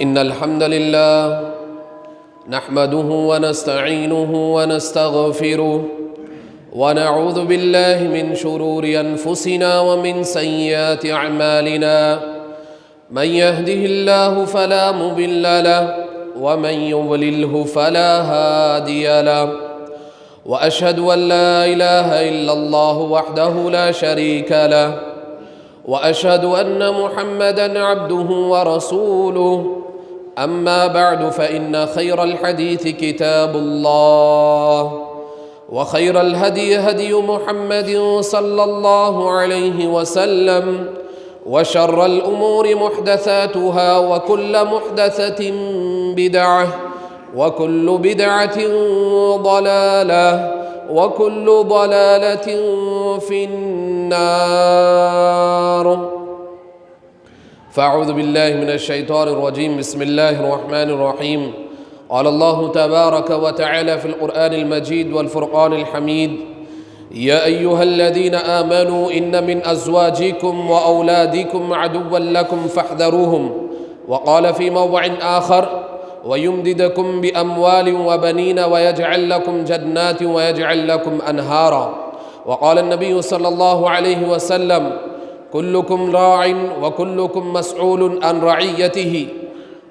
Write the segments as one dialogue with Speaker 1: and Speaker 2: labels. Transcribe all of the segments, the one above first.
Speaker 1: إن الحمد لله نحمده ونستعينه ونستغفره ونعوذ بالله من شرور أنفسنا ومن سيئات أعمالنا من يهده الله فلا مضل له ومن يضلله فلا هادي له وأشهد أن لا إله إلا الله وحده لا شريك له وأشهد أن محمدًا عبده ورسوله أما بعد فإن خير الحديث كتاب الله وخير الهدي هدي محمد صلى الله عليه وسلم وشر الأمور محدثاتها وكل محدثة بدعة وكل بدعة ضلالة وكل ضلالة في النار فأعوذ بالله من الشيطان الرجيم بسم الله الرحمن الرحيم قال الله تبارك وتعالى في القرآن المجيد والفرقان الحميد يا أيها الذين آمنوا إن من أزواجكم وأولادكم عدوا لكم فاحذروهم وقال في موضع آخر ويمددكم بأموال وبنين ويجعل لكم جنات ويجعل لكم أنهارا وقال النبي صلى الله عليه وسلم كلكم راع وكلكم مسؤول عن رعيته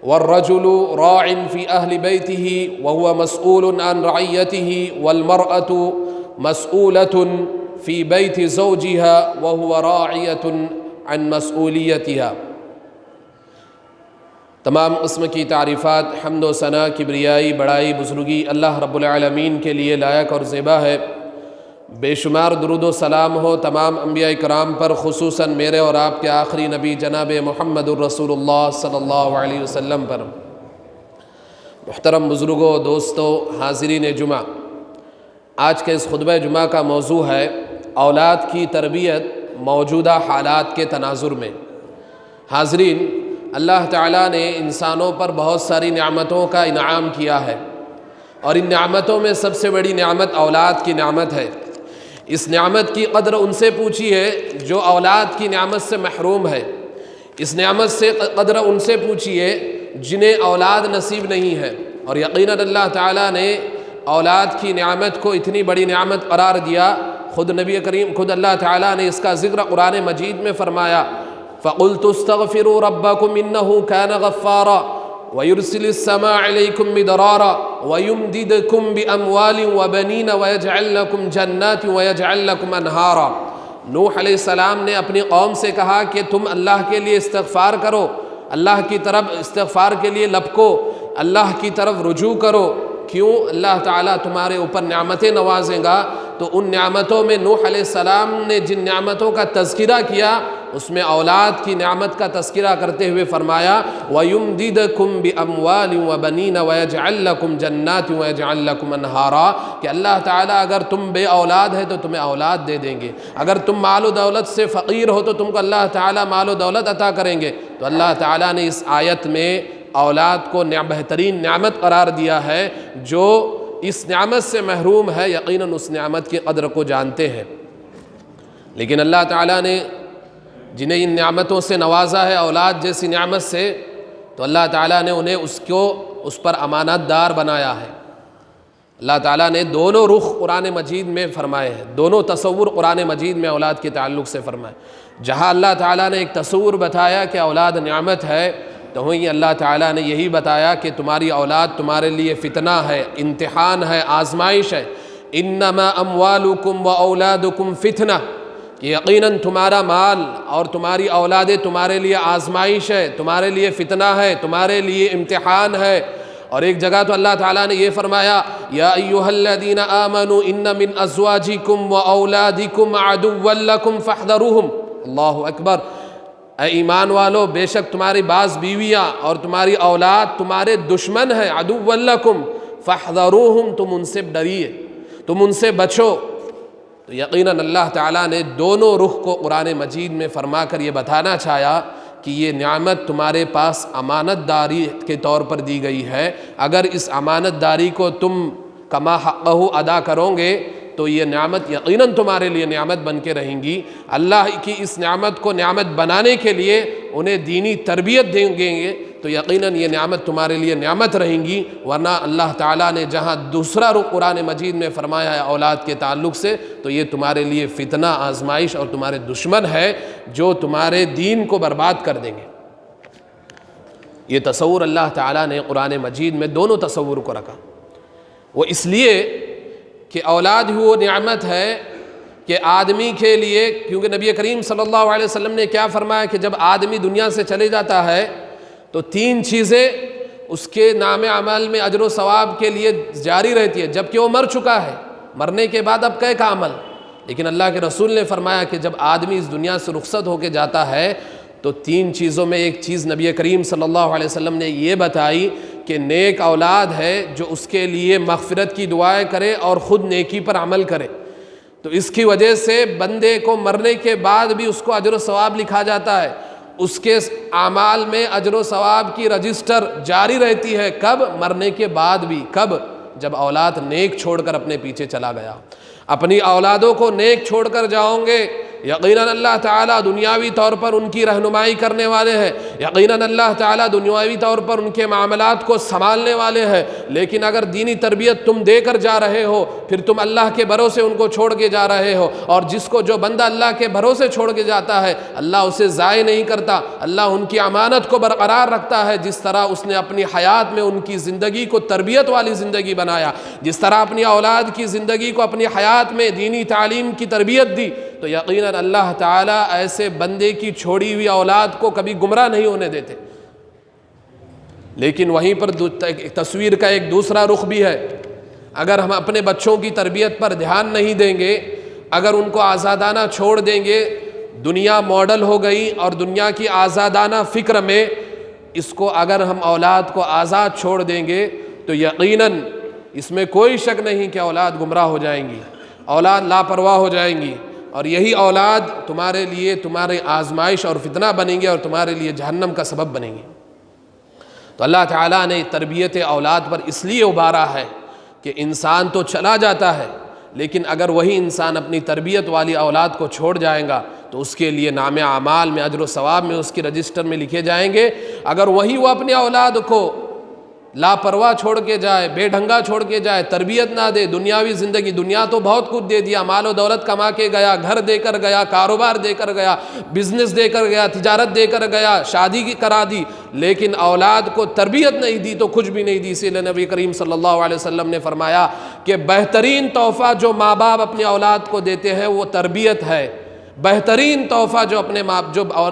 Speaker 1: والرجل راع في أهل بيته وهو مسؤول عن رعيته والمرأة مسؤولة في بيت زوجها وهو راعية عن مسؤوليتها۔ تمام قسم کی تعریفات حمد و ثنا کبریائی بڑائی بزرگی اللہ رب العالمین کے لیے لائق اور زیبا ہے۔ بے شمار درود و سلام ہو تمام انبیاء کرام پر، خصوصاً میرے اور آپ کے آخری نبی جناب محمد الرسول اللہ صلی اللہ علیہ وسلم پر۔ محترم بزرگوں، دوستو، حاضرین جمعہ، آج کے اس خطبہ جمعہ کا موضوع ہے اولاد کی تربیت موجودہ حالات کے تناظر میں۔ حاضرین، اللہ تعالیٰ نے انسانوں پر بہت ساری نعمتوں کا انعام کیا ہے، اور ان نعمتوں میں سب سے بڑی نعمت اولاد کی نعمت ہے۔ اس نعمت کی قدر ان سے پوچھیے جو اولاد کی نعمت سے محروم ہے، اس نعمت سے قدر ان سے پوچھیے جنہیں اولاد نصیب نہیں ہے۔ اور یقیناً اللہ تعالیٰ نے اولاد کی نعمت کو اتنی بڑی نعمت قرار دیا، خود نبی کریم، خود اللہ تعالیٰ نے اس کا ذکر قرآن مجید میں فرمایا، فَقُلْتُ اسْتَغْفِرُوا رَبَّكُمْ إِنَّهُ كَانَ غَفَّارًا وَيُرْسِلِ السَّمَاءَ عَلَيْكُمْ مِدْرَارًا وَيُمْدِدْكُمْ بِأَمْوَالٍ وَبَنِينَ وَيَجْعَلْ لَكُمْ جَنَّاتٍ وَيَجْعَلْ لَكُمْ أَنْهَارًا۔ نوح علیہ السلام نے اپنی قوم سے کہا کہ تم اللہ کے لیے استغفار کرو، اللہ کی طرف استغفار کے لیے لپکو، اللہ کی طرف رجوع کرو۔ کیوں؟ اللہ تعالیٰ تمہارے اوپر نعمتیں نوازیں گا۔ تو ان نعمتوں میں نوح علیہ السلام نے جن نعمتوں کا تذکرہ کیا، اس میں اولاد کی نعمت کا تذکرہ کرتے ہوئے فرمایا وَيُمْدِدْكُمْ بِأَمْوَالٍ وَبَنِينَ وَيَجْعَلْ لَكُمْ جَنَّاتٍ وَيَجْعَلْ لَكُمْ أَنْهَارًا، کہ اللہ تعالیٰ اگر تم بے اولاد ہے تو تمہیں اولاد دے دیں گے، اگر تم مال و دولت سے فقیر ہو تو تم کو اللہ تعالیٰ مال و دولت عطا کریں گے۔ تو اللہ تعالیٰ نے اس آیت میں اولاد کو بہترین نعمت قرار دیا ہے۔ جو اس نعمت سے محروم ہے یقیناً اس نعمت کی قدر کو جانتے ہیں، لیکن اللہ تعالیٰ نے جنہیں ان نعمتوں سے نوازا ہے، اولاد جیسی نعمت سے، تو اللہ تعالیٰ نے انہیں اس پر امانت دار بنایا ہے۔ اللہ تعالیٰ نے دونوں رخ قرآن مجید میں فرمائے ہیں، دونوں تصور قرآن مجید میں اولاد کے تعلق سے فرمائے۔ جہاں اللہ تعالیٰ نے ایک تصور بتایا کہ اولاد نعمت ہے، تو وہیں اللہ تعالیٰ نے یہی بتایا کہ تمہاری اولاد تمہارے لیے فتنہ ہے، امتحان ہے، آزمائش ہے۔ انما اموالکم و اولادکم فتنہ، کہ یقیناً تمہارا مال اور تمہاری اولادیں تمہارے لیے آزمائش ہے، تمہارے لیے فتنہ ہے، تمہارے لیے امتحان ہے۔ اور ایک جگہ تو اللہ تعالیٰ نے یہ فرمایا یا ایھا الذین آمنوا ان من ازواجکم و اولادکم عدوا لکم فاحذروہم۔ اللہ اکبر! اے ایمان والو، بے شک تمہاری بعض بیویاں اور تمہاری اولاد تمہارے دشمن ہیں، عدوا لکم فاحذروہم، تم ان سے ڈریے، تم ان سے بچو۔ تو یقیناً اللہ تعالیٰ نے دونوں رخ کو قرآن مجید میں فرما کر یہ بتانا چاہا کہ یہ نعمت تمہارے پاس امانت داری کے طور پر دی گئی ہے، اگر اس امانت داری کو تم کما حقہ ادا کرو گے تو یہ نعمت یقیناً تمہارے لیے نعمت بن کے رہیں گی۔ اللہ کی اس نعمت کو نعمت بنانے کے لیے انہیں دینی تربیت دیں گے تو یقیناً یہ نعمت تمہارے لیے نعمت رہیں گی، ورنہ اللہ تعالیٰ نے جہاں دوسرا رخ قرآن مجید میں فرمایا ہے اولاد کے تعلق سے، تو یہ تمہارے لیے فتنہ، آزمائش اور تمہارے دشمن ہے جو تمہارے دین کو برباد کر دیں گے۔ یہ تصور اللہ تعالیٰ نے قرآن مجید میں دونوں تصور کو رکھا، وہ اس لیے کہ اولاد ہی وہ نعمت ہے کہ آدمی کے لیے، کیونکہ نبی کریم صلی اللہ علیہ وسلم نے کیا فرمایا کہ جب آدمی دنیا سے چلے جاتا ہے تو 3 چیزیں اس کے نام عمل میں اجر و ثواب کے لیے جاری رہتی ہے، جبکہ وہ مر چکا ہے، مرنے کے بعد اب کا عمل۔ لیکن اللہ کے رسول نے فرمایا کہ جب آدمی اس دنیا سے رخصت ہو کے جاتا ہے تو 3 چیزوں میں ایک چیز نبی کریم صلی اللہ علیہ وسلم نے یہ بتائی کہ نیک اولاد ہے جو اس کے لیے مغفرت کی دعائیں کرے اور خود نیکی پر عمل کرے، تو اس کی وجہ سے بندے کو مرنے کے بعد بھی اس کو اجر و ثواب لکھا جاتا ہے، اس کے اعمال میں اجر و ثواب کی رجسٹر جاری رہتی ہے۔ کب؟ مرنے کے بعد بھی۔ کب؟ جب اولاد نیک چھوڑ کر اپنے پیچھے چلا گیا۔ اپنی اولادوں کو نیک چھوڑ کر جاؤ گے، یقیناً اللہ تعالیٰ دنیاوی طور پر ان کی رہنمائی کرنے والے ہیں، یقیناً اللہ تعالیٰ دنیاوی طور پر ان کے معاملات کو سنبھالنے والے ہیں۔ لیکن اگر دینی تربیت تم دے کر جا رہے ہو، پھر تم اللہ کے بھروسے ان کو چھوڑ کے جا رہے ہو، اور جو بندہ اللہ کے بھروسے چھوڑ کے جاتا ہے اللہ اسے ضائع نہیں کرتا، اللہ ان کی امانت کو برقرار رکھتا ہے۔ جس طرح اس نے اپنی حیات میں ان کی زندگی کو تربیت والی زندگی بنایا، جس طرح اپنی اولاد کی زندگی کو اپنی حیات میں دینی تعلیم کی تربیت دی، تو یقیناً اللہ تعالیٰ ایسے بندے کی چھوڑی ہوئی اولاد کو کبھی گمراہ نہیں ہونے دیتے۔ لیکن وہیں پر تصویر کا ایک دوسرا رخ بھی ہے، اگر ہم اپنے بچوں کی تربیت پر دھیان نہیں دیں گے، اگر ان کو آزادانہ چھوڑ دیں گے، دنیا ماڈل ہو گئی اور دنیا کی آزادانہ فکر میں اس کو اگر ہم اولاد کو آزاد چھوڑ دیں گے تو یقیناً اس میں کوئی شک نہیں کہ اولاد گمراہ ہو جائیں گی، اولاد لاپرواہ ہو جائیں گی، اور یہی اولاد تمہارے لیے تمہارے آزمائش اور فتنہ بنیں گے اور تمہارے لیے جہنم کا سبب بنیں گے۔ تو اللہ تعالیٰ نے تربیت اولاد پر اس لیے ابھارا ہے کہ انسان تو چلا جاتا ہے، لیکن اگر وہی انسان اپنی تربیت والی اولاد کو چھوڑ جائے گا تو اس کے لیے نام اعمال میں اجر و ثواب میں اس کی رجسٹر میں لکھے جائیں گے۔ اگر وہی وہ اپنی اولاد کو لاپرواہ چھوڑ کے جائے، بے ڈھنگا چھوڑ کے جائے، تربیت نہ دے، دنیاوی زندگی، دنیا تو بہت کچھ دے دیا، مال و دولت کما کے گیا، گھر دے کر گیا، کاروبار دے کر گیا، بزنس دے کر گیا، تجارت دے کر گیا، شادی کی کرا دی، لیکن اولاد کو تربیت نہیں دی تو کچھ بھی نہیں دی۔ اسی لیے نبی کریم صلی اللہ علیہ وسلم نے فرمایا کہ بہترین تحفہ جو ماں باپ اپنی اولاد کو دیتے ہیں وہ تربیت ہے، بہترین تحفہ جو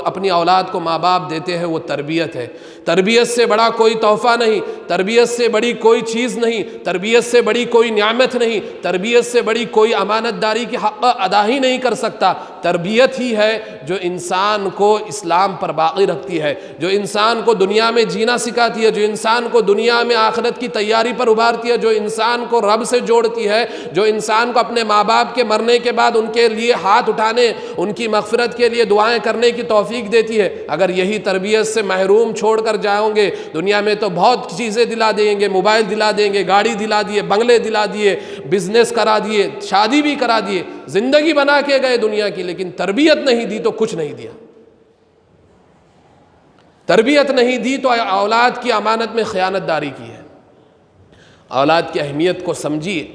Speaker 1: اپنی اولاد کو ماں باپ دیتے ہیں وہ تربیت ہے۔ تربیت سے بڑا کوئی تحفہ نہیں، تربیت سے بڑی کوئی چیز نہیں، تربیت سے بڑی کوئی نعمت نہیں، تربیت سے بڑی کوئی امانت داری کی حق ادا ہی نہیں کر سکتا۔ تربیت ہی ہے جو انسان کو اسلام پر باقی رکھتی ہے، جو انسان کو دنیا میں جینا سکھاتی ہے، جو انسان کو دنیا میں آخرت کی تیاری پر ابھارتی ہے، جو انسان کو رب سے جوڑتی ہے، جو انسان کو اپنے ماں باپ کے مرنے کے بعد ان کے لیے ہاتھ اٹھانے، ان کی مغفرت کے لیے دعائیں کرنے کی توفیق دیتی ہے۔ اگر یہی تربیت سے محروم چھوڑ کر جاؤں گے، دنیا میں تو بہت چیزیں دلا دیں گے، موبائل دلا دیں گے، گاڑی دلا دیے، بنگلے دلا دیے، بزنس کرا دیے، شادی بھی کرا دیے، زندگی بنا کے گئے دنیا کی، لیکن تربیت نہیں دی تو کچھ نہیں دیا۔ تربیت نہیں دی تو اولاد کی امانت میں خیانت داری کی ہے۔ اولاد کی اہمیت کو سمجھیے،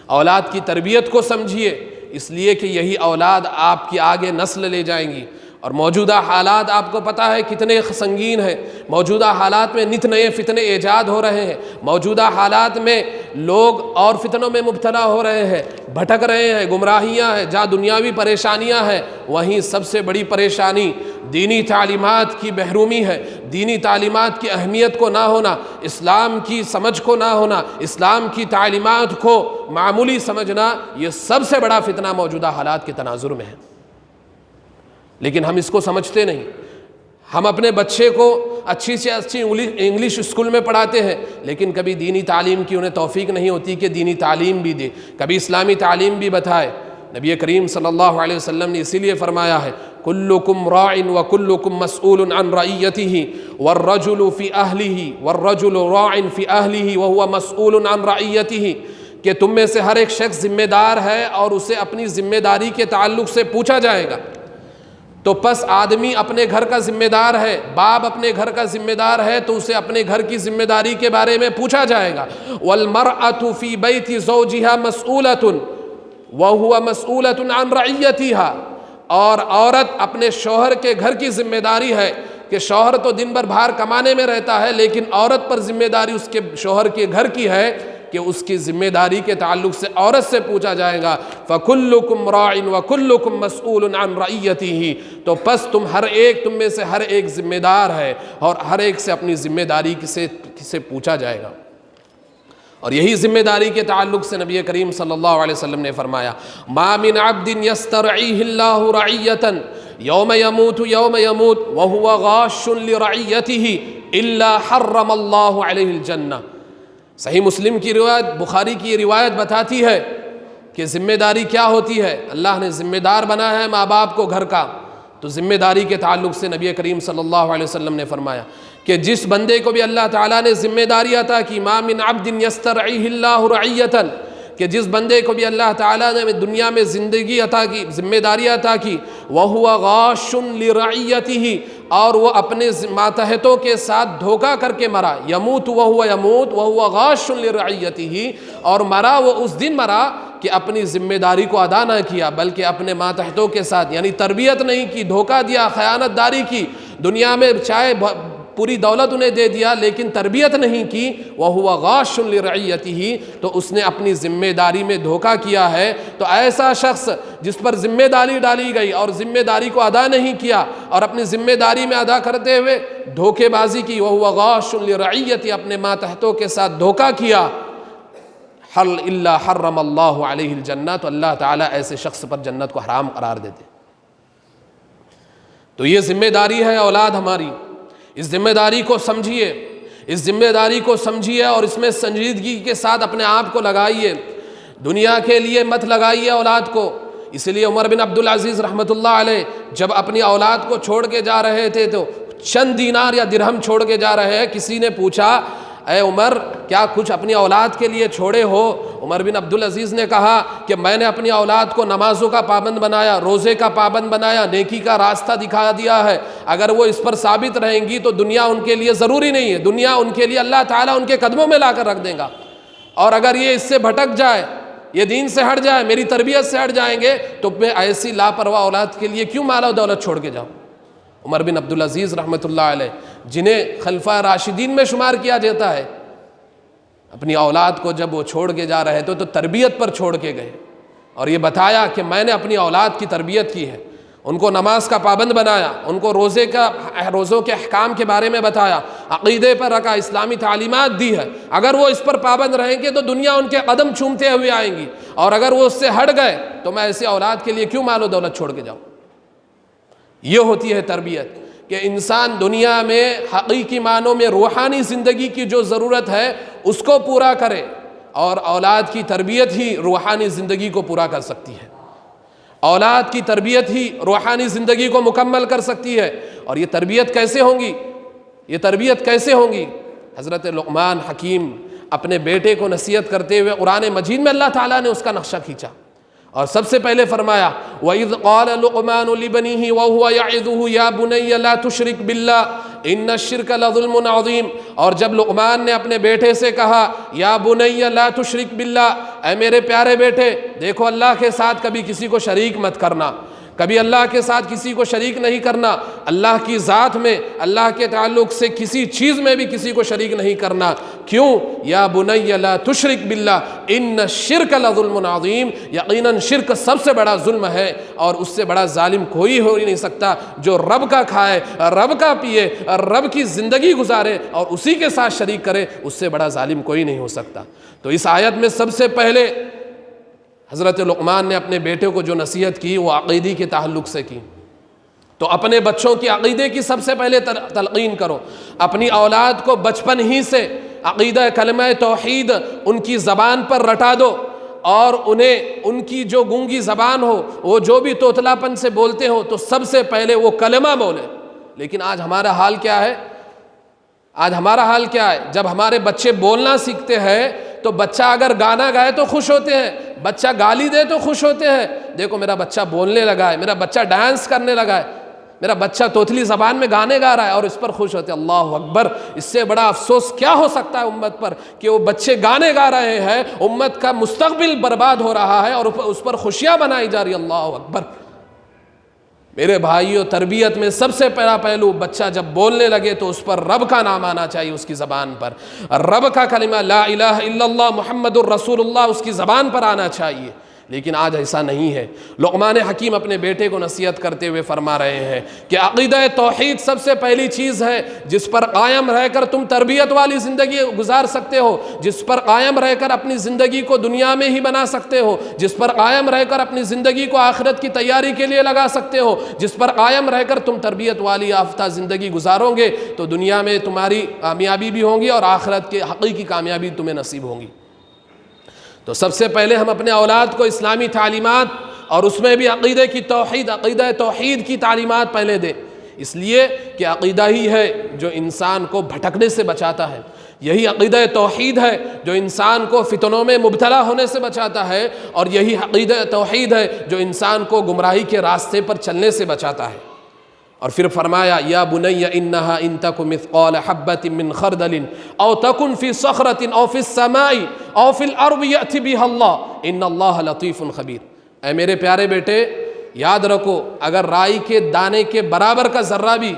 Speaker 1: اولاد کی تربیت کو سمجھیے، اس لیے کہ یہی اولاد آپ کی آگے نسل لے جائیں گی۔ اور موجودہ حالات آپ کو پتہ ہے کتنے سنگین ہیں، موجودہ حالات میں نت نئے فتنے ایجاد ہو رہے ہیں، موجودہ حالات میں لوگ اور فتنوں میں مبتلا ہو رہے ہیں، بھٹک رہے ہیں، گمراہیاں ہیں، جہاں دنیاوی پریشانیاں ہیں وہیں سب سے بڑی پریشانی دینی تعلیمات کی محرومی ہے، دینی تعلیمات کی اہمیت کو نہ ہونا، اسلام کی سمجھ کو نہ ہونا، اسلام کی تعلیمات کو معمولی سمجھنا، یہ سب سے بڑا فتنہ موجودہ حالات کے تناظر میں ہے۔ لیکن ہم اس کو سمجھتے نہیں۔ ہم اپنے بچے کو اچھی سے اچھی انگلش اسکول میں پڑھاتے ہیں، لیکن کبھی دینی تعلیم کی انہیں توفیق نہیں ہوتی کہ دینی تعلیم بھی دے، کبھی اسلامی تعلیم بھی بتائے۔ نبی کریم صلی اللہ علیہ وسلم نے اسی لیے فرمایا ہے کلکم راع وکلکم مسئول عن رعیتہ والرجل فی اہلہ والرجل راع فی اہلہ وہو مسئول عن رعیتہ، کہ تم میں سے ہر ایک شخص ذمہ دار ہے اور اسے اپنی ذمہ داری کے تعلق سے پوچھا جائے گا۔ تو پس آدمی اپنے گھر کا ذمہ دار ہے، باپ اپنے گھر کا ذمہ دار ہے تو اسے اپنے گھر کی ذمہ داری کے بارے میں پوچھا جائے گا۔ وَالْمَرْأَةُ فِي بَيْتِ زَوْجِهَا مَسْئُولَةٌ وَهُوَ مَسْئُولَةٌ عَنْ رَعِيَّتِهَا، اور عورت اپنے شوہر کے گھر کی ذمہ داری ہے کہ شوہر تو دن بھر باہر کمانے میں رہتا ہے، لیکن عورت پر ذمہ داری اس کے شوہر کے گھر کی ہے کہ اس کی ذمہ داری کے تعلق سے عورت سے پوچھا جائے گا۔ فَكُلُّكُمْ رَاعٍ وَكُلُّكُمْ مَسْئُولٌ عَنْ رَعِيَّتِهِ، تو پس تم میں سے ہر ایک ذمہ دار ہے اور ہر ایک سے اپنی ذمہ داری سے پوچھا جائے گا۔ اور یہی ذمہ داری کے تعلق سے نبی کریم صلی اللہ علیہ وسلم نے فرمایا مَا مِنْ عَبْدٍ يَسْتَرْعِيهِ اللَّهُ رَعِيَّةً يَوْمَ يَمُوتُ وَهُوَ غَاشٌ لِرَعِيَّتِهِ إِلَّا حَرَّمَ اللَّهُ عَلَيْهِ الْجَنَّةَ۔ صحیح مسلم کی روایت، بخاری کی یہ روایت بتاتی ہے کہ ذمہ داری کیا ہوتی ہے۔ اللہ نے ذمہ دار بنایا ہے ماں باپ کو گھر کا، تو ذمہ داری کے تعلق سے نبی کریم صلی اللہ علیہ وسلم نے فرمایا کہ جس بندے کو بھی اللہ تعالیٰ نے ذمہ داری عطا کی، مَا مِنْ عَبْدٍ يَسْتَرْعِيهِ اللَّهُ رَعِيَّةً، کہ جس بندے کو بھی اللہ تعالیٰ نے دنیا میں زندگی عطا کی، ذمہ داری عطا کی، وَهُوَ غَاشٌ لِرَعِيَّتِهِ، اور وہ اپنے ماتحتوں کے ساتھ دھوکہ کر کے مرا، يَمُوتُ وَهُوَ غَاشٌ لِرَعِيَّتِهِ، اور مرا وہ اس دن مرا کہ اپنی ذمہ داری کو ادا نہ کیا بلکہ اپنے ماتحتوں کے ساتھ یعنی تربیت نہیں کی، دھوکہ دیا، خیانت داری کی، دنیا میں چاہے پوری دولت انہیں دے دیا لیکن تربیت نہیں کی، وَهُوَ غَاشٌ لِرَعِيَّتِهِ، تو اس نے اپنی ذمہ داری میں دھوکہ کیا ہے۔ تو ایسا شخص جس پر ذمہ داری ڈالی گئی اور ذمہ داری کو ادا نہیں کیا اور اپنی ذمہ داری میں ادا کرتے ہوئے دھوکے بازی کی، وَهُوَ غَاشٌ لِرَعِيَّتِهِ، اپنے ماتحتوں کے ساتھ دھوکہ کیا، إِلَّا حَرَّمَ اللَّهُ عَلَيْهِ الْجَنَّةَ، تو اللہ تعالیٰ ایسے شخص پر جنت کو حرام قرار دیتے۔ تو یہ ذمہ داری ہے اولاد ہماری، اس ذمہ داری کو سمجھیے، اس ذمہ داری کو سمجھیے اور اس میں سنجیدگی کے ساتھ اپنے آپ کو لگائیے، دنیا کے لیے مت لگائیے اولاد کو۔ اس لیے عمر بن عبدالعزیز رحمۃ اللہ علیہ جب اپنی اولاد کو چھوڑ کے جا رہے تھے تو چند دینار یا درہم چھوڑ کے جا رہے ہیں، کسی نے پوچھا اے عمر کیا کچھ اپنی اولاد کے لیے چھوڑے ہو؟ عمر بن عبدالعزیز نے کہا کہ میں نے اپنی اولاد کو نمازوں کا پابند بنایا، روزے کا پابند بنایا، نیکی کا راستہ دکھا دیا ہے، اگر وہ اس پر ثابت رہیں گی تو دنیا ان کے لیے ضروری نہیں ہے، دنیا ان کے لیے اللہ تعالیٰ ان کے قدموں میں لا کر رکھ دے گا، اور اگر یہ اس سے بھٹک جائے، یہ دین سے ہٹ جائے، میری تربیت سے ہٹ جائیں گے تو میں ایسی لاپرواہ اولاد کے لیے کیوں مال و دولت چھوڑ کے جاؤں؟ عمر بن عبدالعزیز رحمۃ اللہ علیہ جنہیں خلفۂ راشدین میں شمار کیا جاتا ہے، اپنی اولاد کو جب وہ چھوڑ کے جا رہے تھے تو تربیت پر چھوڑ کے گئے اور یہ بتایا کہ میں نے اپنی اولاد کی تربیت کی ہے، ان کو نماز کا پابند بنایا، ان کو روزوں کے احکام کے بارے میں بتایا، عقیدے پر رکھا، اسلامی تعلیمات دی ہے، اگر وہ اس پر پابند رہیں گے تو دنیا ان کے قدم چومتے ہوئے آئیں گی، اور اگر وہ اس سے ہٹ گئے تو میں ایسی اولاد کے لیے کیوں مال و دولت چھوڑ کے جاؤں؟ یہ ہوتی ہے تربیت کہ انسان دنیا میں حقیقی معنوں میں روحانی زندگی کی جو ضرورت ہے اس کو پورا کرے، اور اولاد کی تربیت ہی روحانی زندگی کو پورا کر سکتی ہے، اولاد کی تربیت ہی روحانی زندگی کو مکمل کر سکتی ہے۔ اور یہ تربیت کیسے ہوگی؟ یہ تربیت کیسے ہوگی؟ حضرت لقمان حکیم اپنے بیٹے کو نصیحت کرتے ہوئے قرآن مجید میں اللہ تعالیٰ نے اس کا نقشہ کھینچا اور سب سے پہلے فرمایا وَإِذْ قَالَ لُقْمَانُ لِبَنِيهِ وَهُوَ يَعِظُهُ يَا بُنَيَّ لَا تُشْرِكْ بِاللَّهِ إِنَّ الشِّرْكَ لَظُلْمٌ عَظِيمٌ، اور جب لقمان نے اپنے بیٹے سے کہا یا بنی لا تشرک باللہ، اے میرے پیارے بیٹے دیکھو اللہ کے ساتھ کبھی کسی کو شریک مت کرنا، کبھی اللہ کے ساتھ کسی کو شریک نہیں کرنا، اللہ کی ذات میں اللہ کے تعلق سے کسی چیز میں بھی کسی کو شریک نہیں کرنا۔ کیوں؟ یا بنی لا تشرک باللہ ان الشرک لظلم عظیم، یقیناً شرک سب سے بڑا ظلم ہے اور اس سے بڑا ظالم کوئی ہو ہی نہیں سکتا، جو رب کا کھائے، رب کا پیے، رب کی زندگی گزارے اور اسی کے ساتھ شریک کرے، اس سے بڑا ظالم کوئی نہیں ہو سکتا۔ تو اس آیت میں سب سے پہلے حضرت لقمان نے اپنے بیٹے کو جو نصیحت کی وہ عقیدے کے تعلق سے کی، تو اپنے بچوں کی عقیدے کی سب سے پہلے تلقین کرو، اپنی اولاد کو بچپن ہی سے عقیدہ کلمہ توحید ان کی زبان پر رٹا دو، اور انہیں ان کی جو گونگی زبان ہو، وہ جو بھی توتلا پن سے بولتے ہو تو سب سے پہلے وہ کلمہ بولے۔ لیکن آج ہمارا حال کیا ہے؟ آج ہمارا حال کیا ہے؟ جب ہمارے بچے بولنا سیکھتے ہیں تو بچہ اگر گانا گائے تو خوش ہوتے ہیں، بچہ گالی دے تو خوش ہوتے ہیں، دیکھو میرا بچہ بولنے لگا ہے، میرا بچہ ڈانس کرنے لگا ہے۔ میرا بچہ توتلی زبان میں گانے گا رہا ہے اور اس پر خوش ہوتے ہیں۔ اللہ اکبر! اس سے بڑا افسوس کیا ہو سکتا ہے امت پر کہ وہ بچے گانے گا رہے ہیں، امت کا مستقبل برباد ہو رہا ہے اور اس پر خوشیاں منائی جا رہی۔ اللہ اکبر! میرے بھائیوں، تربیت میں سب سے پہلا پہلو، بچہ جب بولنے لگے تو اس پر رب کا نام آنا چاہیے، اس کی زبان پر رب کا کلمہ لا الہ الا اللہ محمد الرسول اللہ اس کی زبان پر آنا چاہیے، لیکن آج ایسا نہیں ہے۔ لقمان حکیم اپنے بیٹے کو نصیحت کرتے ہوئے فرما رہے ہیں کہ عقیدہ توحید سب سے پہلی چیز ہے جس پر قائم رہ کر تم تربیت والی زندگی گزار سکتے ہو، جس پر قائم رہ کر اپنی زندگی کو دنیا میں ہی بنا سکتے ہو، جس پر قائم رہ کر اپنی زندگی کو آخرت کی تیاری کے لیے لگا سکتے ہو، جس پر قائم رہ کر تم تربیت والی یافتہ زندگی گزارو گے تو دنیا میں تمہاری کامیابی بھی ہوگی اور آخرت کی حقیقی کامیابی تمہیں نصیب ہوگی۔ تو سب سے پہلے ہم اپنے اولاد کو اسلامی تعلیمات اور اس میں بھی عقیدہ توحید کی تعلیمات پہلے دیں، اس لیے کہ عقیدہ ہی ہے جو انسان کو بھٹکنے سے بچاتا ہے، یہی عقیدہ توحید ہے جو انسان کو فتنوں میں مبتلا ہونے سے بچاتا ہے، اور یہی عقیدہ توحید ہے جو انسان کو گمراہی کے راستے پر چلنے سے بچاتا ہے۔ اور پھر فرمایا یا بنی انہا ان تک مثقال حبۃ من خردل او تکن فی صخرۃ او فی السماء او فی الارض یأتی بها اللہ ان اللہ لطیف خبیر۔ اے میرے پیارے بیٹے، یاد رکھو اگر رائی کے دانے کے برابر کا ذرہ بھی،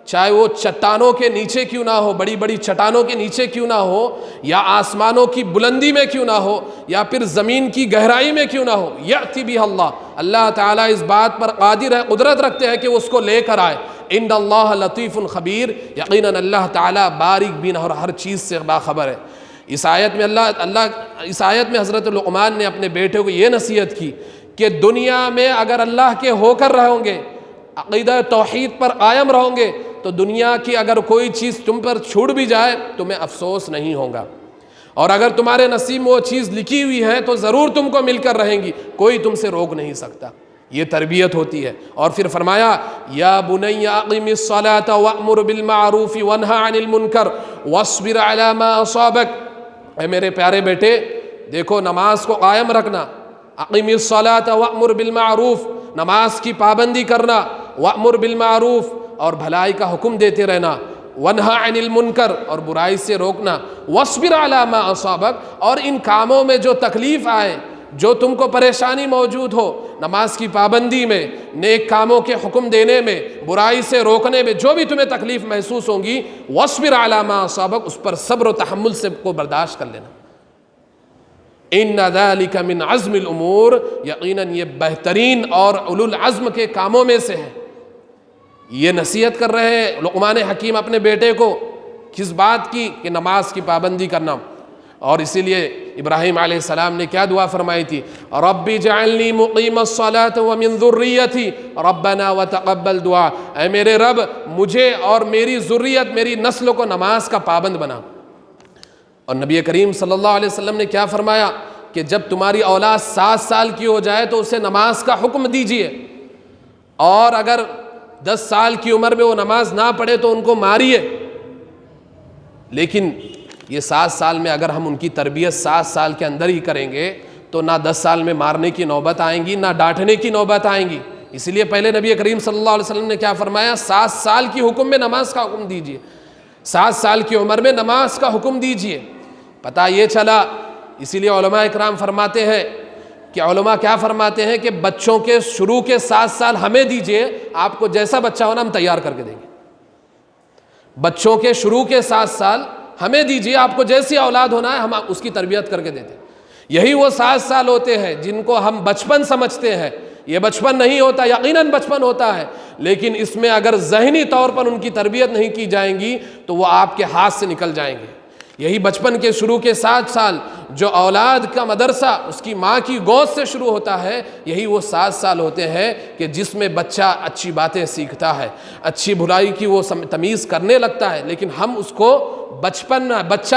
Speaker 1: چاہے وہ چٹانوں کے نیچے کیوں نہ ہو، بڑی بڑی چٹانوں کے نیچے کیوں نہ ہو، یا آسمانوں کی بلندی میں کیوں نہ ہو، یا پھر زمین کی گہرائی میں کیوں نہ ہو، یأتی بہ اللہ، اللہ تعالیٰ اس بات پر قادر ہے، قدرت رکھتے ہیں کہ وہ اس کو لے کر آئے۔ ان اللہ لطیف خبیر، یقیناً اللہ تعالیٰ باریک بین اور ہر چیز سے باخبر ہے۔ اس آیت میں حضرت لقمان نے اپنے بیٹے کو یہ نصیحت کی کہ دنیا میں اگر اللہ کے ہو کر رہو گے، عقیدہ توحید پر قائم رہو گے، تو دنیا کی اگر کوئی چیز تم پر چھوٹ بھی جائے تمہیں افسوس نہیں ہوگا، اور اگر تمہارے نصیب میں وہ چیز لکھی ہوئی ہے تو ضرور تم کو مل کر رہیں گی، کوئی تم سے روک نہیں سکتا۔ یہ تربیت ہوتی ہے۔ اور پھر فرمایا یا بنی اقم الصلاۃ وامر بالمعروف وانہی عن المنکر واصبر علی ما اصابک۔ اے میرے پیارے بیٹے، دیکھو نماز کو قائم رکھنا، اقم الصلاۃ وامر بالمعروف، نماز کی پابندی کرنا، وامر بالمعروف اور بھلائی کا حکم دیتے رہنا، وانہی عن المنکر اور برائی سے روکنا، واصبر علی ما اصابک اور ان کاموں میں جو تکلیف آئے، جو تم کو پریشانی موجود ہو، نماز کی پابندی میں، نیک کاموں کے حکم دینے میں، برائی سے روکنے میں جو بھی تمہیں تکلیف محسوس ہوگی، واصبر علی ما اصابک، اس پر صبر و تحمل سے کو برداشت کر لینا۔ ان ذلک من عزم الامور، یقیناً یہ بہترین اور اولو العزم کے کاموں میں سے ہے۔ یہ نصیحت کر رہے ہیں لقمان حکیم اپنے بیٹے کو، کس بات کی؟ کہ نماز کی پابندی کرنا۔ اور اسی لیے ابراہیم علیہ السلام نے کیا دعا فرمائی تھی؟ رب اجعلنی مقیم الصلاۃ ومن ذریتی ربنا وتقبل دعا۔ اے میرے رب، مجھے اور میری ذریت، میری نسل کو نماز کا پابند بنا۔ اور نبی کریم صلی اللہ علیہ وسلم نے کیا فرمایا کہ جب تمہاری اولاد 7 سال کی ہو جائے تو اسے نماز کا حکم دیجئے، اور اگر 10 سال کی عمر میں وہ نماز نہ پڑھے تو ان کو ماریے۔ لیکن یہ 7 سال میں اگر ہم ان کی تربیت 7 سال کے اندر ہی کریں گے تو نہ 10 سال میں مارنے کی نوبت آئیں گی، نہ ڈانٹنے کی نوبت آئیں گی۔ اسی لیے پہلے نبی کریم صلی اللہ علیہ وسلم نے کیا فرمایا؟ 7 سال کی حکم میں نماز کا حکم دیجئے، 7 سال کی عمر میں نماز کا حکم دیجئے۔ پتہ یہ چلا، اسی لیے علماء اکرام فرماتے ہیں کہ علماء کیا فرماتے ہیں کہ بچوں کے شروع کے 7 سال ہمیں دیجئے، آپ کو جیسا بچہ ہونا ہم تیار کر کے دیں گے۔ بچوں کے شروع کے 7 سال ہمیں دیجئے، آپ کو جیسی اولاد ہونا ہے ہم اس کی تربیت کر کے دیتے ہیں۔ یہی وہ 7 سال ہوتے ہیں جن کو ہم بچپن سمجھتے ہیں۔ یہ بچپن نہیں ہوتا، یقیناً بچپن ہوتا ہے، لیکن اس میں اگر ذہنی طور پر ان کی تربیت نہیں کی جائیں گی تو وہ آپ کے ہاتھ سے نکل جائیں گے۔ یہی بچپن کے شروع کے 7 سال جو اولاد کا مدرسہ اس کی ماں کی گود سے شروع ہوتا ہے، یہی وہ 7 سال ہوتے ہیں کہ جس میں بچہ اچھی باتیں سیکھتا ہے، اچھی بھلائی کی وہ تمیز کرنے لگتا ہے، لیکن ہم اس کو بچہ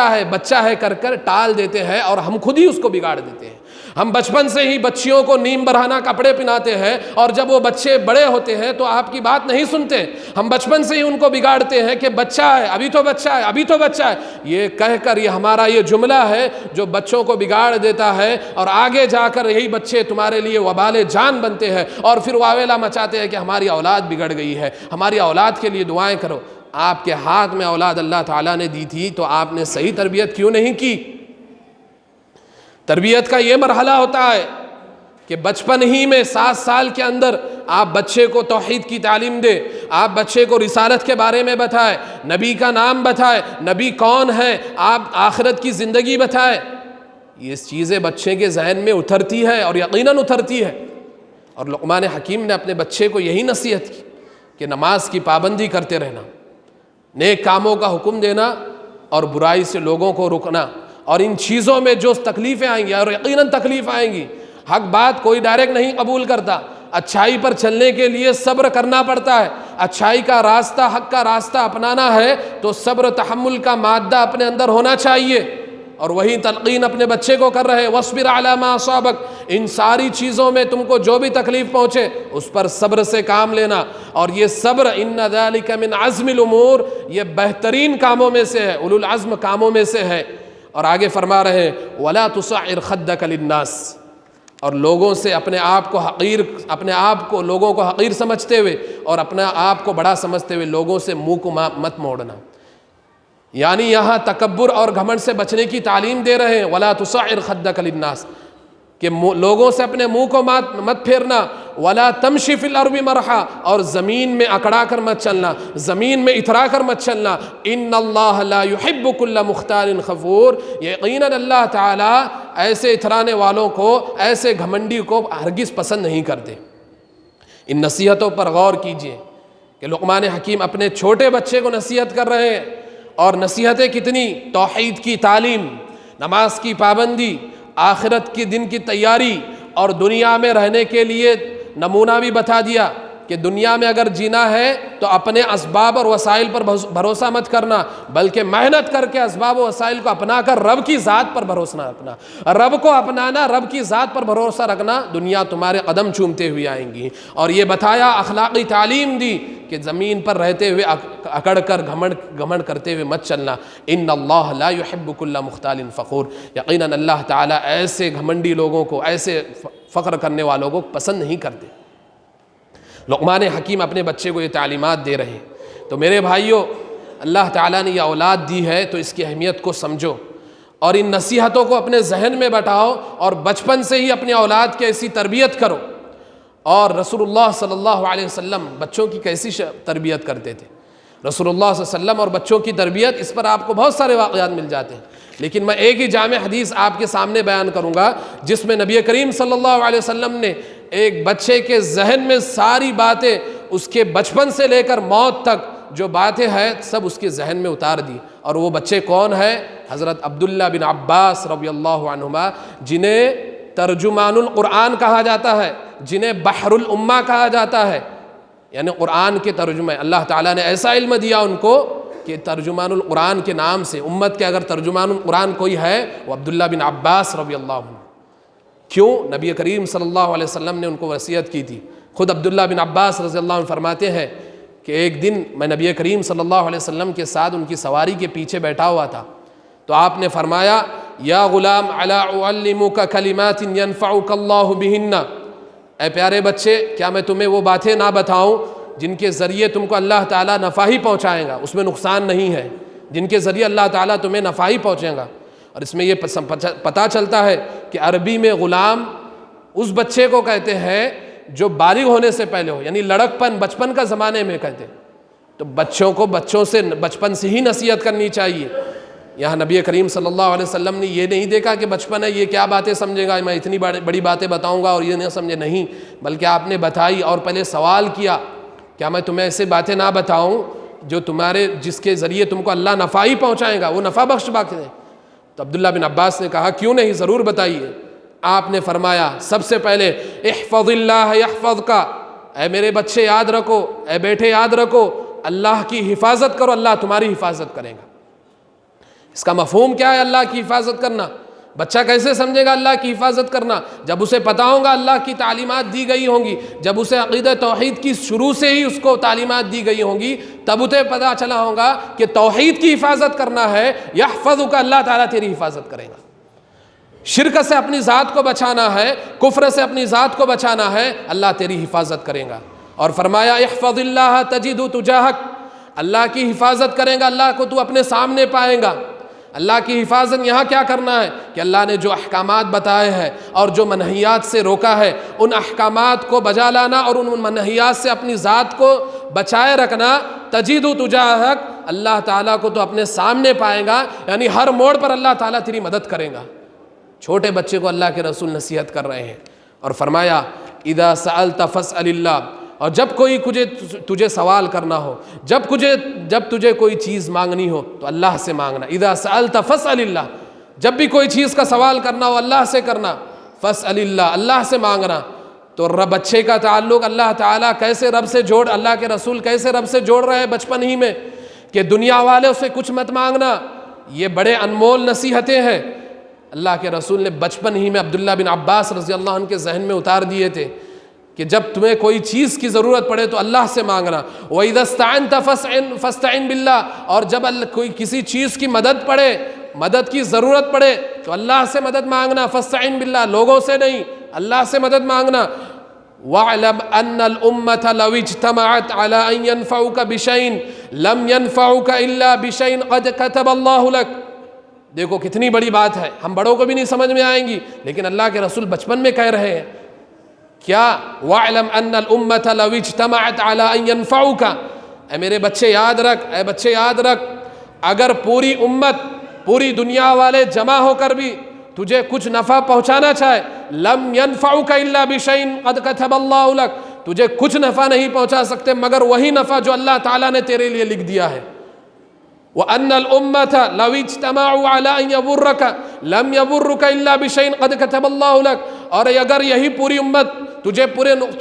Speaker 1: ہے کر کر ٹال دیتے ہیں اور ہم خود ہی اس کو بگاڑ دیتے ہیں۔ ہم بچپن سے ہی بچیوں کو نیم برہنہ کپڑے پہناتے ہیں، اور جب وہ بچے بڑے ہوتے ہیں تو آپ کی بات نہیں سنتے۔ ہم بچپن سے ہی ان کو بگاڑتے ہیں کہ بچہ ہے، ابھی تو بچہ ہے، ابھی تو بچہ ہے، یہ کہہ کر یہ ہمارا یہ جملہ ہے جو بچوں کو بگاڑ دیتا ہے، اور آگے جا کر یہی بچے تمہارے لیے وبال جان بنتے ہیں، اور پھر واویلا مچاتے ہیں کہ ہماری اولاد بگڑ گئی ہے، ہماری اولاد کے لیے دعائیں کرو۔ آپ کے ہاتھ میں اولاد اللہ تعالیٰ نے دی تھی تو آپ نے صحیح تربیت کیوں نہیں کی؟ تربیت کا یہ مرحلہ ہوتا ہے کہ بچپن ہی میں 7 سال کے اندر آپ بچے کو توحید کی تعلیم دے، آپ بچے کو رسالت کے بارے میں بتائے، نبی کا نام بتائے، نبی کون ہے، آپ آخرت کی زندگی بتائے۔ یہ چیزیں بچے کے ذہن میں اترتی ہے اور یقیناً اترتی ہے۔ اور لقمان حکیم نے اپنے بچے کو یہی نصیحت کی کہ نماز کی پابندی کرتے رہنا، نیک کاموں کا حکم دینا اور برائی سے لوگوں کو روکنا، اور ان چیزوں میں جو تکلیفیں آئیں گی، اور یقیناً تکلیف آئیں گی، حق بات کوئی ڈائریکٹ نہیں قبول کرتا، اچھائی پر چلنے کے لیے صبر کرنا پڑتا ہے، اچھائی کا راستہ، حق کا راستہ اپنانا ہے تو صبر تحمل کا مادہ اپنے اندر ہونا چاہیے۔ اور وہی تلقین اپنے بچے کو کر رہے، وَاصْبِرْ عَلَىٰ مَا أَصَابَكَ، ان ساری چیزوں میں تم کو جو بھی تکلیف پہنچے اس پر صبر سے کام لینا، اور یہ صبر إِنَّ ذَلِكَ مِنْ عَزْمِ الْأُمُورِ، یہ بہترین کاموں میں سے ہے، اولو العزم کاموں میں سے ہے۔ اور آگے فرما رہے ہیں وَلَا تُصَعِّرْ خَدَّكَ لِلنَّاسِ، اور لوگوں سے اپنے آپ کو لوگوں کو حقیر سمجھتے ہوئے اور اپنے آپ کو بڑا سمجھتے ہوئے لوگوں سے منہ کو مت موڑنا۔ یعنی یہاں تکبر اور گھمنڈ سے بچنے کی تعلیم دے رہے ہیں، وَلَا تُصَعِّرْ خَدَّكَ لِلنَّاسِ، کہ لوگوں سے اپنے منہ کو مت پھیرنا، وَلَا تَمْشِ فِي الْأَرْضِ مَرْحًا، اور زمین میں اکڑا کر مت چلنا، زمین میں اترا کر مت چلنا، إِنَّ اللَّهَ لَا يُحِبُّ كُلَّ مُخْتَالٍ فَخُورٍ، یقیناً اللہ تعالیٰ ایسے اترانے والوں کو، ایسے گھمنڈی کو ہرگز پسند نہیں کرتے۔ ان نصیحتوں پر غور کیجئے کہ لقمان حکیم اپنے چھوٹے بچے کو نصیحت کر رہے ہیں، اور نصیحتیں کتنی، توحید کی تعلیم، نماز کی پابندی، آخرت کے دن کی تیاری، اور دنیا میں رہنے کے لیے نمونہ بھی بتا دیا کہ دنیا میں اگر جینا ہے تو اپنے اسباب اور وسائل پر بھروسہ مت کرنا، بلکہ محنت کر کے اسباب و وسائل کو اپنا کر رب کی ذات پر بھروسہ رکھنا، رب کو اپنانا، رب کی ذات پر بھروسہ رکھنا، دنیا تمہارے قدم چومتے ہوئے آئیں گی۔ اور یہ بتایا، اخلاقی تعلیم دی کہ زمین پر رہتے ہوئے اکڑ کر گھمنڈ کرتے ہوئے مت چلنا، ان اللہ لا يحب كل مختال فخور، یقیناً اللہ تعالیٰ ایسے گھمنڈی لوگوں کو، ایسے فخر کرنے والوں کو پسند نہیں کرتے۔ لقمان حکیم اپنے بچے کو یہ تعلیمات دے رہے ہیں۔ تو میرے بھائیوں، اللہ تعالیٰ نے یہ اولاد دی ہے تو اس کی اہمیت کو سمجھو، اور ان نصیحتوں کو اپنے ذہن میں بٹھاؤ، اور بچپن سے ہی اپنے اولاد کی ایسی تربیت کرو۔ اور رسول اللہ صلی اللہ علیہ وسلم بچوں کی کیسی تربیت کرتے تھے، رسول اللہ صلی اللہ علیہ وسلم اور بچوں کی تربیت، اس پر آپ کو بہت سارے واقعات مل جاتے ہیں، لیکن میں ایک ہی جامع حدیث آپ کے سامنے بیان کروں گا جس میں نبی کریم صلی اللہ علیہ وسلم نے ایک بچے کے ذہن میں ساری باتیں، اس کے بچپن سے لے کر موت تک جو باتیں ہیں سب اس کے ذہن میں اتار دی۔ اور وہ بچے کون ہیں؟ حضرت عبداللہ بن عباس رضی اللہ عنہما، جنہیں ترجمان القرآن کہا جاتا ہے، جنہیں بحر الامہ کہا جاتا ہے، یعنی قرآن کے ترجمے۔ اللہ تعالیٰ نے ایسا علم دیا ان کو کہ ترجمان القرآن کے نام سے امت کے اگر ترجمان القرآن کوئی ہے وہ عبداللہ بن عباس رضی اللہ عنہ۔ کیوں؟ نبی کریم صلی اللہ علیہ وسلم نے ان کو وصیت کی تھی۔ خود عبداللہ بن عباس رضی اللہ عنہ فرماتے ہیں کہ ایک دن میں نبی کریم صلی اللہ علیہ وسلم کے ساتھ ان کی سواری کے پیچھے بیٹھا ہوا تھا، تو آپ نے فرمایا، یا غلام الا اعلمک کلمات ینفعک اللہ بہن، اے پیارے بچے کیا میں تمہیں وہ باتیں نہ بتاؤں جن کے ذریعے تم کو اللہ تعالیٰ نفع ہی پہنچائے گا، اس میں نقصان نہیں ہے، جن کے ذریعے اللہ تعالیٰ تمہیں نفع ہی پہنچے گا۔ اور اس میں یہ پتہ چلتا ہے کہ عربی میں غلام اس بچے کو کہتے ہیں جو بالغ ہونے سے پہلے ہو، یعنی لڑکپن، بچپن کا زمانے میں کہتے ہیں۔ تو بچوں سے بچپن سے ہی نصیحت کرنی چاہیے۔ یہاں نبی کریم صلی اللہ علیہ وسلم نے یہ نہیں دیکھا کہ بچپن ہے، یہ کیا باتیں سمجھے گا، میں اتنی بڑی باتیں بتاؤں گا اور یہ نہیں سمجھے، نہیں، بلکہ آپ نے بتائی اور پہلے سوال کیا، کیا میں تمہیں ایسے باتیں نہ بتاؤں جو جس کے ذریعے تم کو اللہ نفع ہی پہنچائے گا، وہ نفع بخش باتیں ہیں؟ تو عبداللہ بن عباس نے کہا کیوں نہیں، ضرور بتائیے۔ آپ نے فرمایا سب سے پہلے احفظ اللہ یحفظک، اے میرے بچے یاد رکھو، اے بیٹے یاد رکھو، اللہ کی حفاظت کرو، اللہ تمہاری حفاظت کرے گا۔ اس کا مفہوم کیا ہے اللہ کی حفاظت کرنا؟ بچہ کیسے سمجھے گا اللہ کی حفاظت کرنا؟ جب اسے پتہ ہوگا اللہ کی تعلیمات دی گئی ہوں گی، جب اسے عقیدہ توحید کی شروع سے ہی اس کو تعلیمات دی گئی ہوں گی، تب اسے پتہ چلا ہوگا کہ توحید کی حفاظت کرنا ہے، یحفظک، اللہ تعالیٰ تیری حفاظت کرے گا۔ شرک سے اپنی ذات کو بچانا ہے، کفر سے اپنی ذات کو بچانا ہے، اللہ تیری حفاظت کرے گا۔ اور فرمایا احفظ اللہ تجدہ تجاہک، اللہ کی حفاظت کریں گا، اللہ کو تو اپنے سامنے پائیں گا۔ اللہ کی حفاظت یہاں کیا کرنا ہے کہ اللہ نے جو احکامات بتائے ہیں اور جو منہیات سے روکا ہے، ان احکامات کو بجا لانا اور ان منہیات سے اپنی ذات کو بچائے رکھنا۔ تجدہ تجاہک، اللہ تعالیٰ کو تو اپنے سامنے پائے گا، یعنی ہر موڑ پر اللہ تعالیٰ تیری مدد کرے گا۔ چھوٹے بچے کو اللہ کے رسول نصیحت کر رہے ہیں، اور فرمایا اذا سألت فاسأل اللہ، اور جب کوئی تجھے سوال کرنا ہو، جب تجھے کوئی چیز مانگنی ہو تو اللہ سے مانگنا۔ اذا سألت فاسأل اللہ، جب بھی کوئی چیز کا سوال کرنا ہو اللہ سے کرنا، فاسأل اللہ، اللہ سے مانگنا۔ تو بچے کا تعلق اللہ تعالیٰ کیسے رب سے جوڑ، اللہ کے رسول کیسے رب سے جوڑ رہے ہیں بچپن ہی میں، کہ دنیا والے سے کچھ مت مانگنا۔ یہ بڑے انمول نصیحتیں ہیں، اللہ کے رسول نے بچپن ہی میں عبداللہ بن عباس رضی اللہ عنہ کے ذہن میں اتار دیے تھے کہ جب تمہیں کوئی چیز کی ضرورت پڑے تو اللہ سے مانگنا۔ وَإِذَا اسْتَعَنْتَ فَاسْتَعِنْ بِاللَّهِ، اور جب کوئی کسی چیز کی مدد کی ضرورت پڑے تو اللہ سے مدد مانگنا۔ فَاسْتَعِنْ بِاللَّهِ، لوگوں سے نہیں، اللہ سے مدد مانگنا۔ وَاعْلَمْ أَنَّ الْأُمَّةَ لَوْ اجْتَمَعَتْ عَلَىٰ أَن يَنْفَعُوكَ بِشَيْءٍ لَمْ يَنْفَعُوكَ إِلَّا بِشَيْءٍ قَدْ كَتَبَ اللَّهُ لَكَ۔ دیکھو کتنی بڑی بات ہے، ہم بڑوں کو بھی نہیں سمجھ میں آئیں گی، لیکن اللہ کے رسول بچپن میں کہہ رہے ہیں کیا؟ وَاعْلَمْ أَنَّ الْأُمَّةَ لَوْ اجْتَمَعَتْ عَلَىٰ أَن يَنْفَعُوكَ، اے میرے بچے یاد رکھ، اے بچے یاد رکھ، اگر پوری امت، پوری دنیا والے جمع ہو کر بھی تجھے کچھ نفع پہنچانا چاہے، لَمْ يَنْفَعُوكَ إِلَّا بِشَيْءٍ قَدْ كَتَبَ اللَّهُ لَكَ، تجھے کچھ نفع نہیں پہنچا سکتے مگر وہی نفع جو اللہ تعالیٰ نے تیرے لیے لکھ دیا ہے۔ وَأَنَّ الْأُمَّةَ لَوْ اجْتَمَعُوا عَلَىٰ أَن يَضُرُّوكَ لَمْ يَضُرُّوكَ إِلَّا بِشَيْءٍ قَدْ كَتَبَ اللَّهُ لَكَ، اور اگر یہی پوری امت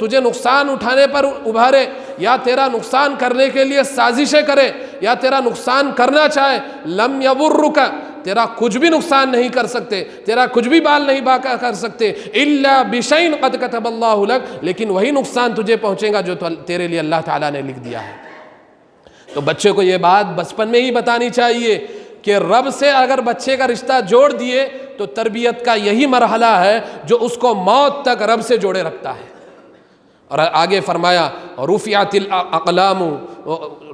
Speaker 1: تجھے نقصان اٹھانے پر ابھارے، یا تیرا نقصان کرنے کے لیے سازشیں کرے، یا تیرا نقصان کرنا چاہے، لَمْ يَضُرُّوكَ، تیرا کچھ بھی نقصان نہیں کر سکتے، تیرا کچھ بھی بال نہیں باقا کر سکتے، إِلَّا بِشَيْءٍ قَدْ كَتَبَ اللَّهُ لَكَ، لیکن وہی نقصان تجھے پہنچے گا جو تیرے لیے اللہ تعالیٰ نے لکھ دیا ہے۔ تو بچے کو یہ بات بچپن میں ہی بتانی چاہیے کہ رب سے اگر بچے کا رشتہ جوڑ دیے تو تربیت کا یہی مرحلہ ہے جو اس کو موت تک رب سے جوڑے رکھتا ہے۔ اور آگے فرمایا رفعت الاقلام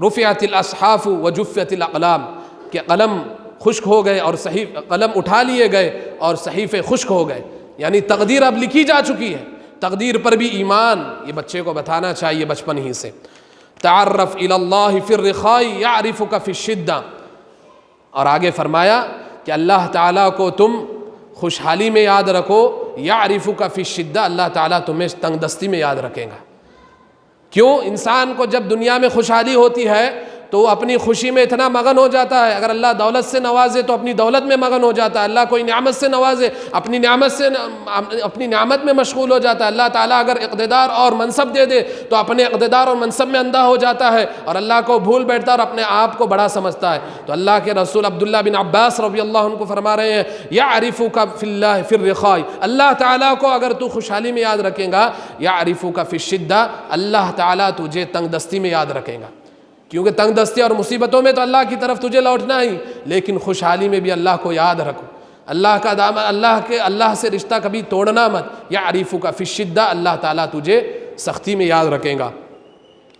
Speaker 1: رفعت الاصحاف وجفت الاقلام، کہ قلم خشک ہو گئے اور قلم اٹھا لیے گئے اور صحیفے خشک ہو گئے، یعنی تقدیر اب لکھی جا چکی ہے۔ تقدیر پر بھی ایمان، یہ بچے کو بتانا چاہیے بچپن ہی سے۔ تعرف الی اللہ فی الرخاء یعرفک فی الشدہ، اور آگے فرمایا کہ اللہ تعالیٰ کو تم خوشحالی میں یاد رکھو، یعرفک فی الشدہ، اللہ تعالیٰ تمہیں تنگ دستی میں یاد رکھے گا۔ کیوں؟ انسان کو جب دنیا میں خوشحالی ہوتی ہے تو وہ اپنی خوشی میں اتنا مگن ہو جاتا ہے، اگر اللہ دولت سے نوازے تو اپنی دولت میں مگن ہو جاتا ہے، اللہ کوئی نعمت سے نوازے اپنی نعمت میں مشغول ہو جاتا ہے، اللہ تعالیٰ اگر اقتدار اور منصب دے دے تو اپنے اقتدار اور منصب میں اندھا ہو جاتا ہے اور اللہ کو بھول بیٹھتا ہے اور اپنے آپ کو بڑا سمجھتا ہے۔ تو اللہ کے رسول عبداللہ بن عباس رضی اللہ عنہ کو فرما رہے ہیں یعرفک فی اللہ فی الرخاء، اللہ تعالیٰ کو اگر تو خوشحالی میں یاد رکھے گا، یعرفک فی الشدہ، اللہ تعالیٰ تجھے تنگ دستی میں یاد رکھے گا۔ کیونکہ تنگ دستی اور مصیبتوں میں تو اللہ کی طرف تجھے لوٹنا ہی، لیکن خوشحالی میں بھی اللہ کو یاد رکھو، اللہ کا دامن، اللہ سے رشتہ کبھی توڑنا مت۔ یعرفک فی الشدہ، اللہ تعالیٰ تجھے سختی میں یاد رکھے گا۔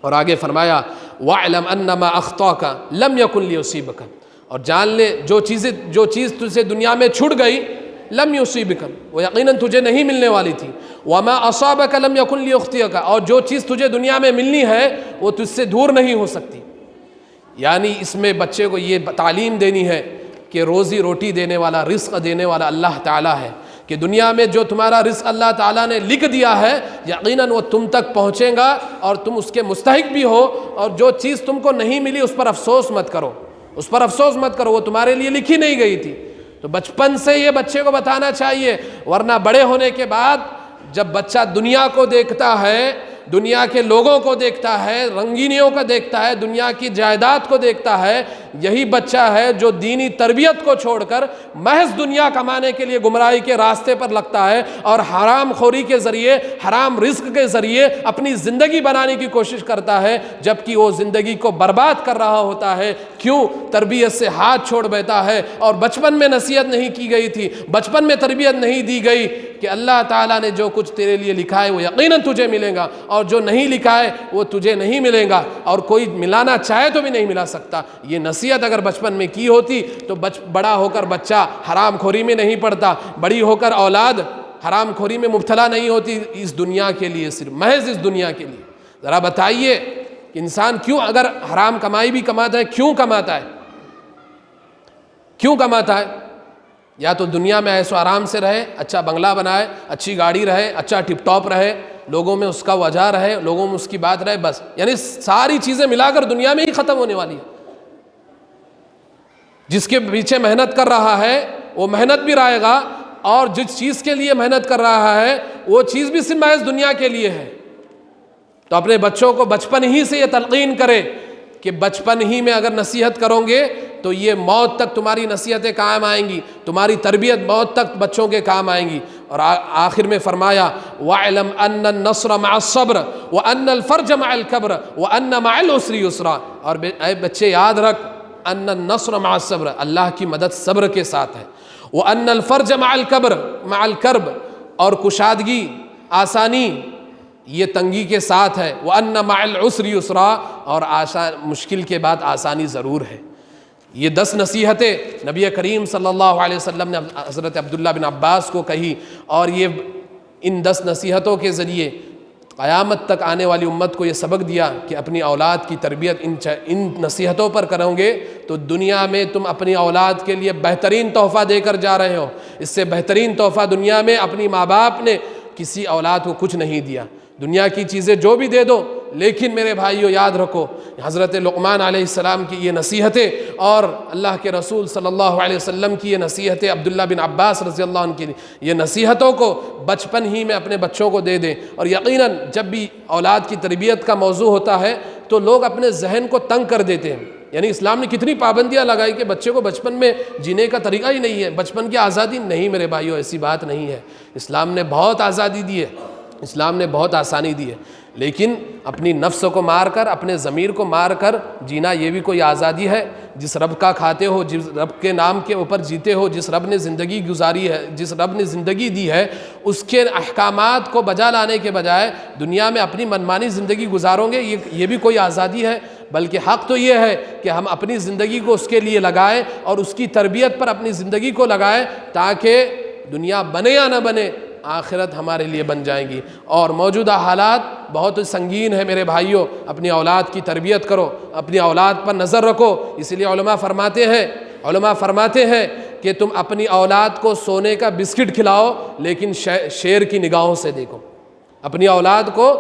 Speaker 1: اور آگے فرمایا وَاعْلَمْ أَنَّ مَا أَخْطَاكَ لَمْ يَكُنْ لِيُصِيبَكَ، اور جان لے جو چیز تجھے دنیا میں چھوٹ گئی، لم یصیبک، وہ یقیناً تجھے نہیں ملنے والی تھی، وما اصابک لم یکن لیخطئک، اور جو چیز تجھے دنیا میں ملنی ہے وہ تجھ سے دور نہیں ہو سکتی۔ یعنی اس میں بچے کو یہ تعلیم دینی ہے کہ روزی روٹی دینے والا، رزق دینے والا اللہ تعالیٰ ہے، کہ دنیا میں جو تمہارا رزق اللہ تعالیٰ نے لکھ دیا ہے یقیناً وہ تم تک پہنچے گا اور تم اس کے مستحق بھی ہو، اور جو چیز تم کو نہیں ملی اس پر افسوس مت کرو، اس پر افسوس مت کرو، وہ تمہارے لیے لکھی نہیں گئی تھی۔ تو بچپن سے یہ بچے کو بتانا چاہیے، ورنہ بڑے ہونے کے بعد جب بچہ دنیا کو دیکھتا ہے دنیا کے لوگوں کو دیکھتا ہے، رنگینیوں کو دیکھتا ہے، دنیا کی جائیداد کو دیکھتا ہے، یہی بچہ ہے جو دینی تربیت کو چھوڑ کر محض دنیا کمانے کے لیے گمراہی کے راستے پر لگتا ہے اور حرام خوری کے ذریعے، حرام رزق کے ذریعے اپنی زندگی بنانے کی کوشش کرتا ہے، جبکہ وہ زندگی کو برباد کر رہا ہوتا ہے۔ کیوں؟ تربیت سے ہاتھ چھوڑ بیٹھا ہے، اور بچپن میں نصیحت نہیں کی گئی تھی، بچپن میں تربیت نہیں دی گئی کہ اللہ تعالیٰ نے جو کچھ تیرے لیے لکھا ہے وہ یقیناً تجھے ملے گا، اور جو نہیں لکھا ہے وہ تجھے نہیں ملے گا، اور کوئی ملانا چاہے تو بھی نہیں ملا سکتا۔ یہ نصیحت اگر بچپن میں کی ہوتی تو بڑا ہو کر بچہ حرام خوری میں نہیں پڑتا، بڑی ہو کر اولاد حرام خوری میں مبتلا نہیں ہوتی، اس دنیا کے لیے، صرف محض اس دنیا کے لیے۔ ذرا بتائیے کہ انسان کیوں اگر حرام کمائی بھی کماتا ہے، کیوں کماتا ہے؟ کیوں کماتا ہے؟ یا تو دنیا میں ایسو آرام سے رہے، اچھا بنگلہ بنائے، اچھی گاڑی رہے، اچھا ٹپ ٹاپ رہے، لوگوں میں اس کا وجہ رہے، لوگوں میں اس کی بات رہے، بس، یعنی ساری چیزیں ملا کر دنیا میں ہی ختم ہونے والی ہے۔ جس کے پیچھے محنت کر رہا ہے وہ محنت بھی رہے گا، اور جس چیز کے لیے محنت کر رہا ہے وہ چیز بھی صرف محض دنیا کے لیے ہے۔ تو اپنے بچوں کو بچپن ہی سے یہ تلقین کرے کہ بچپن ہی میں اگر نصیحت کرو گے تو یہ موت تک تمہاری نصیحتیں کام آئیں گی، تمہاری تربیت موت تک بچوں کے کام آئیں گی۔ اور آخر میں فرمایا وَاعْلَمْ أَنَّ النَّصْرَ مَعَ الصَّبْرِ وَأَنَّ الْفَرْجَ مَعَ الْكَبْرِ وَأَنَّ مَعَ الْعُسْرِ يُسْرًا، اور اے بچے یاد رکھ، أَنَّ النَّصْرَ مَعَ الصَّبْرِ، اللہ کی مدد صبر کے ساتھ ہے، وَأَنَّ الْفَرْجَ مَعَ الْكَرْبِ، اور کشادگی، آسانی یہ تنگی کے ساتھ ہے، وَأَنَّ مَعَ الْعُسْرِ يُسْرًا، اور مشکل کے بعد آسانی ضرور ہے۔ یہ 10 نصیحتیں نبی کریم صلی اللہ علیہ وسلم نے حضرت عبداللہ بن عباس کو کہی، اور یہ ان 10 نصیحتوں کے ذریعے قیامت تک آنے والی امت کو یہ سبق دیا کہ اپنی اولاد کی تربیت ان نصیحتوں پر کرو گے تو دنیا میں تم اپنی اولاد کے لیے بہترین تحفہ دے کر جا رہے ہو۔ اس سے بہترین تحفہ دنیا میں اپنی ماں باپ نے کسی اولاد کو کچھ نہیں دیا۔ دنیا کی چیزیں جو بھی دے دو، لیکن میرے بھائیو یاد رکھو حضرت لقمان علیہ السلام کی یہ نصیحتیں اور اللہ کے رسول صلی اللہ علیہ وسلم کی یہ نصیحتیں، عبداللہ بن عباس رضی اللہ عنہ کی یہ نصیحتوں کو بچپن ہی میں اپنے بچوں کو دے دیں۔ اور یقیناً جب بھی اولاد کی تربیت کا موضوع ہوتا ہے تو لوگ اپنے ذہن کو تنگ کر دیتے ہیں، یعنی اسلام نے کتنی پابندیاں لگائی کہ بچے کو بچپن میں جینے کا طریقہ ہی نہیں ہے، بچپن کی آزادی نہیں۔ میرے بھائیو ایسی بات نہیں ہے، اسلام نے بہت آزادی دی ہے، اسلام نے بہت آسانی دی ہے، لیکن اپنی نفس کو مار کر، اپنے ضمیر کو مار کر جینا یہ بھی کوئی آزادی ہے؟ جس رب کا کھاتے ہو، جس رب کے نام کے اوپر جیتے ہو، جس رب نے زندگی گزاری ہے، جس رب نے زندگی دی ہے، اس کے احکامات کو بجا لانے کے بجائے دنیا میں اپنی منمانی زندگی گزارو گے، یہ بھی کوئی آزادی ہے؟ بلکہ حق تو یہ ہے کہ ہم اپنی زندگی کو اس کے لیے لگائیں اور اس کی تربیت پر اپنی زندگی کو لگائیں، تاکہ دنیا بنے یا نہ بنے آخرت ہمارے لیے بن جائیں گی۔ اور موجودہ حالات بہت سنگین ہے میرے بھائیوں، اپنی اولاد کی تربیت کرو، اپنی اولاد پر نظر رکھو۔ اس لیے علماء فرماتے ہیں کہ تم اپنی اولاد کو سونے کا بسکٹ کھلاؤ لیکن شیر کی نگاہوں سے دیکھو۔ اپنی اولاد کو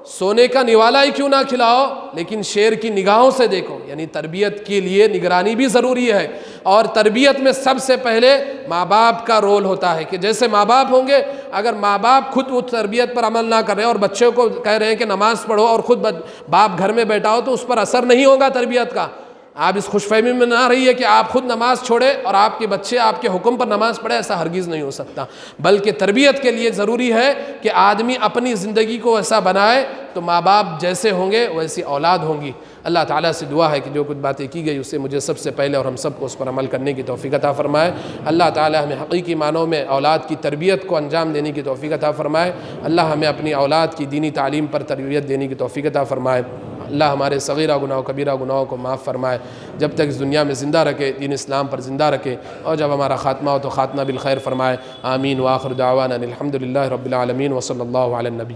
Speaker 1: سونے کا نوالا ہی کیوں نہ کھلاؤ لیکن شیر کی نگاہوں سے دیکھو، یعنی تربیت کے لیے نگرانی بھی ضروری ہے۔ اور تربیت میں سب سے پہلے ماں باپ کا رول ہوتا ہے کہ جیسے ماں باپ ہوں گے، اگر ماں باپ خود وہ تربیت پر عمل نہ کر رہے اور بچے کو کہہ رہے ہیں کہ نماز پڑھو اور خود باپ گھر میں بیٹھا ہو تو اس پر اثر نہیں ہوگا تربیت کا۔ آپ اس خوش فہمی میں نہ رہیے کہ آپ خود نماز چھوڑے اور آپ کے بچے آپ کے حکم پر نماز پڑھے، ایسا ہرگز نہیں ہو سکتا۔ بلکہ تربیت کے لیے ضروری ہے کہ آدمی اپنی زندگی کو ایسا بنائے تو ماں باپ جیسے ہوں گے ویسی اولاد ہوں گی۔ اللہ تعالیٰ سے دعا ہے کہ جو کچھ باتیں کی گئی اسے مجھے سب سے پہلے اور ہم سب کو اس پر عمل کرنے کی توفیق عطا فرمائے۔ اللہ تعالیٰ ہمیں حقیقی معنوں میں اولاد کی تربیت کو انجام دینے کی توفیق عطا فرمائے۔ اللہ ہمیں اپنی اولاد کی دینی تعلیم پر تربیت دینے کی توفیق عطا فرمائے۔ اللہ ہمارے صغیرہ گناہ و کبیرہ گناہوں کو معاف فرمائے، جب تک اس دنیا میں زندہ رکھے دین اسلام پر زندہ رکھے، اور جب ہمارا خاتمہ ہو تو خاتمہ بالخیر فرمائے۔ آمین وآخر دعوانا الحمد للہ رب العالمین وصلی اللہ علی النبی۔